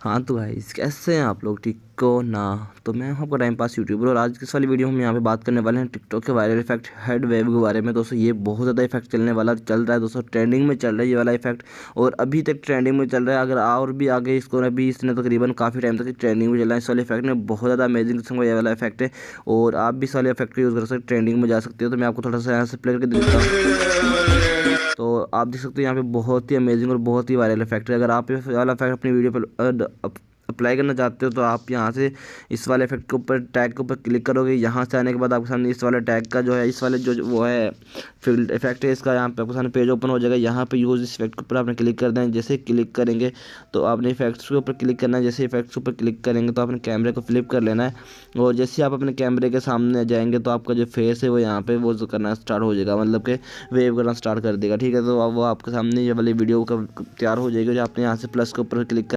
हाँ तो गाइस, कैसे हैं आप लोग? ठीक हो ना? तो मैं हूं आपका टाइम पास यूट्यूबर और आज इस वाली वीडियो में हम यहाँ पे बात करने वाले हैं टिकटॉक के वायरल इफेक्ट हेड वेव के बारे में। दोस्तों ये बहुत ज़्यादा इफेक्ट चलने वाला चल रहा है दोस्तों, ट्रेंडिंग में चल रहा है ये वाला इफेक्ट और अभी तक ट्रेंडिंग में चल रहा है। अगर और भी आगे इसको अभी इसने तकरीबन काफ़ी टाइम तक ट्रेंडिंग में चल रहा है। इस वाले इफेक्ट में बहुत ज़्यादा अमेजिंग किस्म का ये वाला इफेक्ट है और आप भी इस वाले इफेक्ट को यूज़ कर सकते हैं, ट्रेंडिंग में जा सकते हो। तो मैं आपको थोड़ा सा यहाँ से प्ले करके देता हूँ। तो आप देख सकते हो यहाँ पे बहुत ही अमेजिंग और बहुत ही वायरल इफेक्ट है। अगर आप ये वाला इफेक्ट अपनी वीडियो पर अप्लाई करना चाहते हो तो आप यहाँ से इस वाले इफेक्ट के ऊपर टैग के ऊपर क्लिक करोगे। यहाँ से आने के बाद आपके सामने इस वाले टैग का जो है इस वाले जो वो है फील्ड इफेक्ट है इसका, यहाँ पे आपके सामने पेज ओपन हो जाएगा। यहाँ पे यूज़ इस इफेक्ट के ऊपर आपने क्लिक कर देना है। जैसे क्लिक करेंगे तो आपने इफेक्ट्स के ऊपर क्लिक करना है। जैसे इफेक्ट्स के ऊपर क्लिक करेंगे तो आपने कैमरे को फ्लिप कर लेना है और जैसे आप अपने कैमरे के सामने जाएंगे तो आपका जो फेस है वो यहाँ पे वो करना स्टार्ट हो जाएगा, मतलब कि वेव करना स्टार्ट कर देगा। ठीक है, तो अब वो आपके सामने ये वाली वीडियो का तैयार हो जाएगी। जो आपने यहाँ से प्लस के ऊपर क्लिक